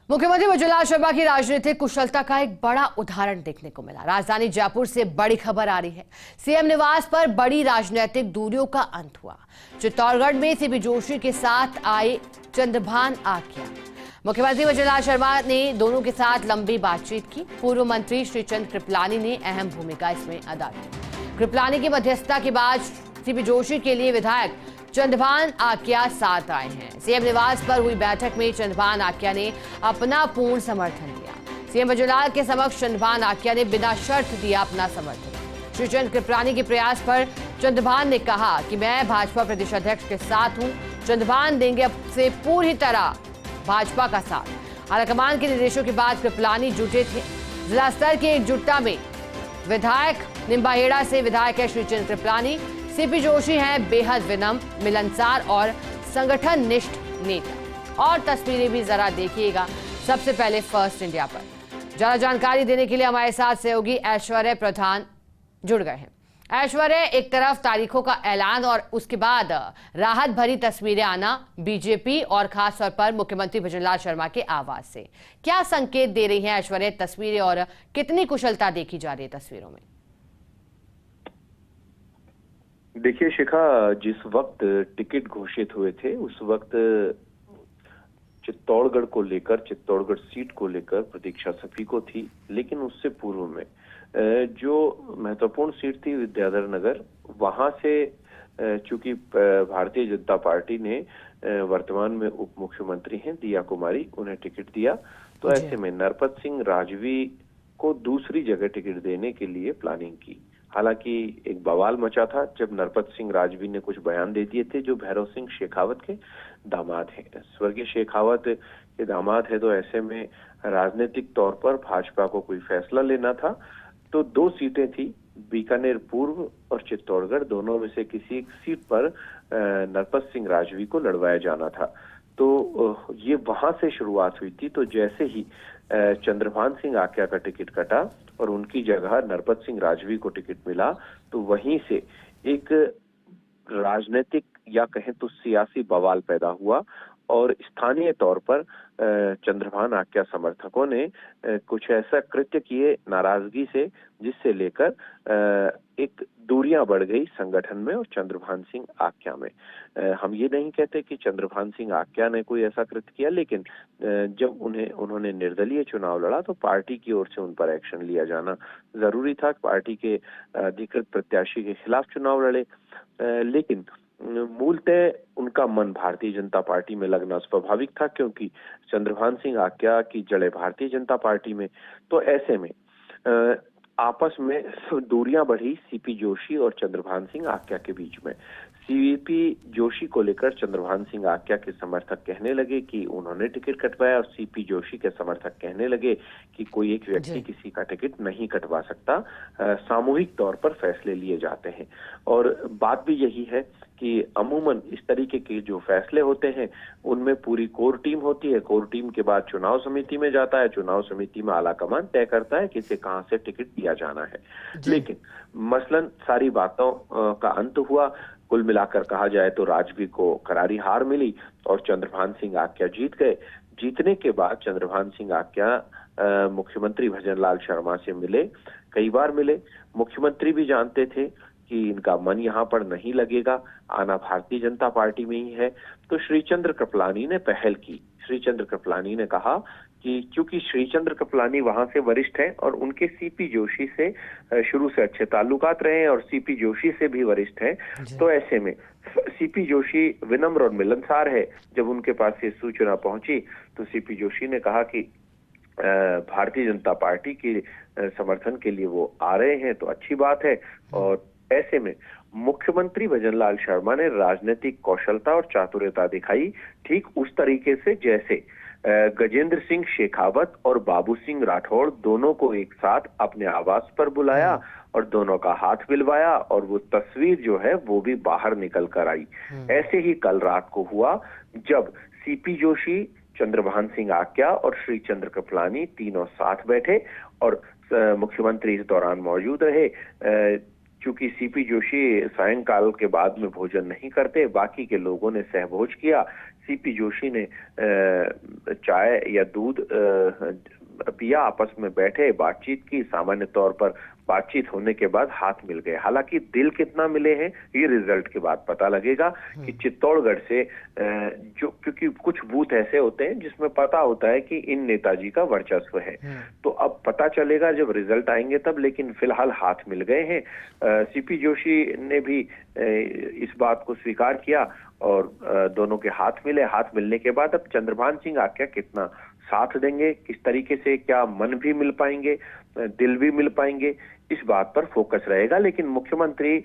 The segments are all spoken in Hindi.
मुख्यमंत्री भजनलाल शर्मा की राजनीतिक कुशलता का एक बड़ा उदाहरण देखने को मिला। राजधानी जयपुर से बड़ी खबर आ रही है। सीएम निवास पर बड़ी राजनीतिक दूरियों का अंत हुआ। चित्तौड़गढ़ में सीपी जोशी के साथ आए चंद्रभान आकिया। मुख्यमंत्री भजनलाल शर्मा ने दोनों के साथ लंबी बातचीत की। पूर्व मंत्री श्रीचंद कृपलानी ने अहम भूमिका इसमें अदा की। कृपलानी की मध्यस्थता के बाद सीपी जोशी के लिए विधायक चंद्रभान आकिया साथ आए हैं। सीएम निवास पर हुई बैठक में चंद्रभान आकिया ने अपना पूर्ण समर्थन दिया। सीएम भजनलाल के समक्ष चंद्रभान आकिया ने बिना शर्त दिया अपना समर्थन। श्रीचंद कृपलानी के प्रयास पर चंद्रभान ने कहा कि मैं भाजपा प्रदेश अध्यक्ष के साथ हूं। चंद्रभान देंगे अब से पूरी तरह भाजपा का साथ। आलाकमान के निर्देशों के बाद कृपलानी जुटे थे। जिला स्तर की एकजुटता में विधायक निम्बाहेड़ा से विधायक है श्रीचंद कृपलानी। सीपी जोशी हैं बेहद विनम्र, मिलनसार और संगठन निष्ठ नेता। और तस्वीरें भी जरा देखिएगा। सबसे पहले फर्स्ट इंडिया पर ज्यादा जानकारी देने के लिए हमारे साथ सहयोगी ऐश्वर्य प्रधान जुड़ गए हैं। ऐश्वर्य, एक तरफ तारीखों का ऐलान और उसके बाद राहत भरी तस्वीरें आना बीजेपी और खास तौर पर मुख्यमंत्री भजनलाल शर्मा के आवाज से, क्या संकेत दे रही हैं ऐश्वर्य तस्वीरें और कितनी कुशलता देखी जा रही है तस्वीरों में? देखिए शिखा, जिस वक्त टिकट घोषित हुए थे उस वक्त चित्तौड़गढ़ सीट को लेकर प्रतीक्षा सभी को थी, लेकिन उससे पूर्व में जो महत्वपूर्ण सीट थी विद्याधर नगर, वहां से चूंकि भारतीय जनता पार्टी ने वर्तमान में उप मुख्यमंत्री हैं दिया कुमारी, उन्हें टिकट दिया, तो ऐसे में नरपत सिंह राजवी को दूसरी जगह टिकट देने के लिए प्लानिंग की। हालांकि एक बवाल मचा था जब नरपत सिंह राजवी ने कुछ बयान दे दिए थे, जो भैरव सिंह शेखावत के दामाद हैं। स्वर्गीय शेखावत के दामाद है, तो ऐसे में राजनीतिक तौर पर भाजपा को कोई फैसला लेना था। तो दो सीटें थी, बीकानेर पूर्व और चित्तौड़गढ़, दोनों में से किसी एक सीट पर नरपत सिंह राजवी को लड़वाया जाना था। तो ये वहां से शुरुआत हुई थी। तो जैसे ही चंद्रभान सिंह आकिया का टिकट कटा और उनकी जगह नरपत सिंह राजवी को टिकट मिला, तो वहीं से एक राजनीतिक या कहें तो सियासी बवाल पैदा हुआ और स्थानीय तौर पर चंद्रभान आकिया समर्थकों ने कुछ ऐसा कृत्य किए नाराजगी से, जिससे लेकर एक दूरियां बढ़ गई संगठन में और चंद्रभान सिंह आकिया में। हम ये नहीं कहते कि चंद्रभान सिंह आकिया ने कोई ऐसा कृत्य किया, लेकिन जब उन्होंने निर्दलीय चुनाव लड़ा तो पार्टी की ओर से उन पर एक्शन लिया जाना जरूरी था। पार्टी के अधिकृत प्रत्याशी के खिलाफ चुनाव लड़े, लेकिन मूलतः उनका मन भारतीय जनता पार्टी में लगना स्वाभाविक था, क्योंकि चंद्रभान सिंह आकिया की जड़ें भारतीय जनता पार्टी में। तो ऐसे में आपस में दूरियां बढ़ी सीपी जोशी और चंद्रभान सिंह आकिया के बीच में। सीपी जोशी को लेकर चंद्रभान सिंह आकिया के समर्थक कहने लगे कि उन्होंने टिकट कटवाया, और सीपी जोशी के समर्थक कहने लगे कि कोई एक व्यक्ति किसी का टिकट नहीं कटवा सकता, सामूहिक तौर पर फैसले लिए जाते हैं। और बात भी यही है कि अमूमन इस तरीके के जो फैसले होते हैं उनमें पूरी कोर टीम होती है। कोर टीम के बाद चुनाव समिति में जाता है, चुनाव समिति में आलाकमान तय करता है किसे कहां से टिकट दिया जाना है। लेकिन मसलन सारी बातों का अंत हुआ। कुल मिलाकर कहा जाए तो राजवी को करारी हार मिली और चंद्रभान सिंह आकिया जीत गए। जीतने के बाद चंद्रभान सिंह आकिया मुख्यमंत्री भजनलाल शर्मा से मिले, कई बार मिले। मुख्यमंत्री भी जानते थे कि इनका मन यहाँ पर नहीं लगेगा, आना भारतीय जनता पार्टी में ही है। तो श्रीचंद्र कृपलानी ने पहल की। श्रीचंद्र कृपलानी ने कहा कि क्योंकि श्रीचंद्र कृपलानी वहां से वरिष्ठ हैं और उनके सीपी जोशी से शुरू से अच्छे ताल्लुकात रहे हैं और सीपी जोशी से भी वरिष्ठ हैं, तो ऐसे में सीपी जोशी विनम्र और मिलनसार है। जब उनके पास ये सूचना पहुंची तो सीपी जोशी ने कहा कि भारतीय जनता पार्टी के समर्थन के लिए वो आ रहे हैं, तो अच्छी बात है। और ऐसे में मुख्यमंत्री भजनलाल शर्मा ने राजनीतिक कौशलता और चातुर्यता दिखाई, ठीक उस तरीके से जैसे गजेंद्र सिंह शेखावत और बाबू सिंह राठौड़ दोनों को एक साथ अपने आवास पर बुलाया और दोनों का हाथ मिलवाया, और वो तस्वीर जो है वो भी बाहर निकल कर आई। ऐसे ही कल रात को हुआ जब सीपी जोशी, चंद्रभान सिंह आकिया और श्रीचंद्र कृपलानी तीनों साथ बैठे और मुख्यमंत्री इस दौरान मौजूद रहे। चूंकि सीपी जोशी सायंकाल के बाद में भोजन नहीं करते, बाकी के लोगों ने सहभोज किया। सीपी जोशी ने चाय या दूध पिया, आपस में बैठे, बातचीत की। सामान्य तौर पर बातचीत होने के बाद हाथ मिल गए। हालांकि दिल कितना मिले हैं ये रिजल्ट के बाद पता लगेगा कि चित्तौड़गढ़ से जो, क्योंकि कुछ बूथ ऐसे होते हैं जिसमें पता होता है कि इन नेताजी का वर्चस्व है, तो अब पता चलेगा जब रिजल्ट आएंगे तब। लेकिन फिलहाल हाथ मिल गए हैं। सीपी जोशी ने भी इस बात को स्वीकार किया और दोनों के हाथ मिले। हाथ मिलने के बाद अब चंद्रभान सिंह आक्या कितना साथ देंगे, किस तरीके से, क्या मन भी मिल पाएंगे, दिल भी मिल पाएंगे, इस बात पर फोकस रहेगा। लेकिन मुख्यमंत्री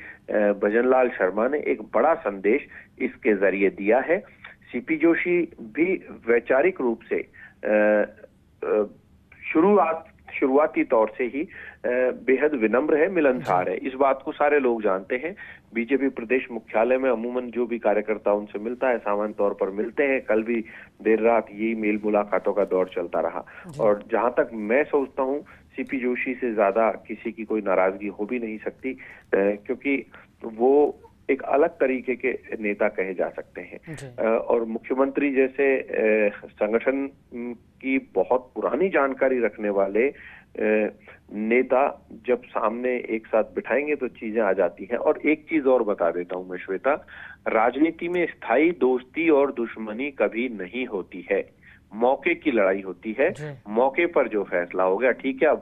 भजनलाल शर्मा ने एक बड़ा संदेश इसके जरिए दिया है। सीपी जोशी भी वैचारिक रूप से शुरुआती तौर से ही बेहद विनम्र है, मिलनसार है। इस बात को सारे लोग जानते हैं। बीजेपी प्रदेश मुख्यालय में अमूमन जो भी कार्यकर्ता उनसे मिलता है, सामान्य तौर पर मिलते हैं। कल भी देर रात यही मेल मुलाकातों का दौर चलता रहा। और जहां तक मैं सोचता हूं, सीपी जोशी से ज्यादा किसी की कोई नाराजगी हो भी नहीं सकती, क्योंकि वो एक अलग तरीके के नेता कहे जा सकते हैं। और मुख्यमंत्री जैसे संगठन की बहुत पुरानी जानकारी रखने वाले नेता जब सामने एक साथ बिठाएंगे तो चीजें आ जाती हैं। और एक चीज और बता देता हूं मैं श्वेता, राजनीति में स्थायी दोस्ती और दुश्मनी कभी नहीं होती है, मौके की लड़ाई होती है। मौके पर जो फैसला हो गया ठीक है। अब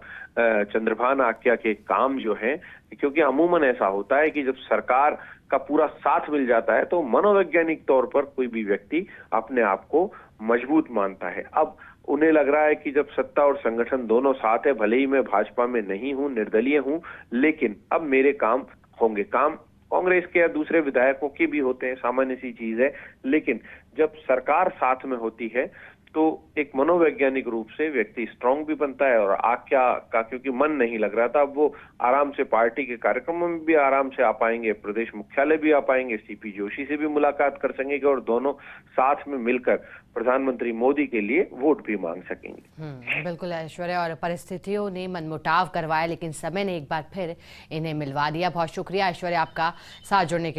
चंद्रभान आक्या के काम जो है, क्योंकि अमूमन ऐसा होता है कि जब सरकार का पूरा साथ मिल जाता है तो मनोवैज्ञानिक तौर पर कोई भी व्यक्ति अपने आप को मजबूत मानता है। अब उन्हें लग रहा है कि जब सत्ता और संगठन दोनों साथ है, भले ही मैं भाजपा में नहीं हूं, निर्दलीय हूं, लेकिन अब मेरे काम होंगे। काम कांग्रेस के या दूसरे विधायकों के भी होते हैं, सामान्य सी चीज है। लेकिन जब सरकार साथ में होती है तो एक मनोवैज्ञानिक रूप से व्यक्ति स्ट्रांग भी बनता है। और आक्या का क्योंकि मन नहीं लग रहा था, अब वो आराम से पार्टी के कार्यक्रमों में भी आराम से आ पाएंगे, प्रदेश मुख्यालय भी आ पाएंगे, सीपी जोशी से भी मुलाकात कर सकेंगे और दोनों साथ में मिलकर प्रधानमंत्री मोदी के लिए वोट भी मांग सकेंगे। बिल्कुल ऐश्वर्या, और परिस्थितियों ने मनमुटाव करवाया लेकिन समय ने एक बार फिर इन्हें मिलवा दिया। बहुत शुक्रिया ऐश्वर्या आपका साथ जुड़ने के लिए।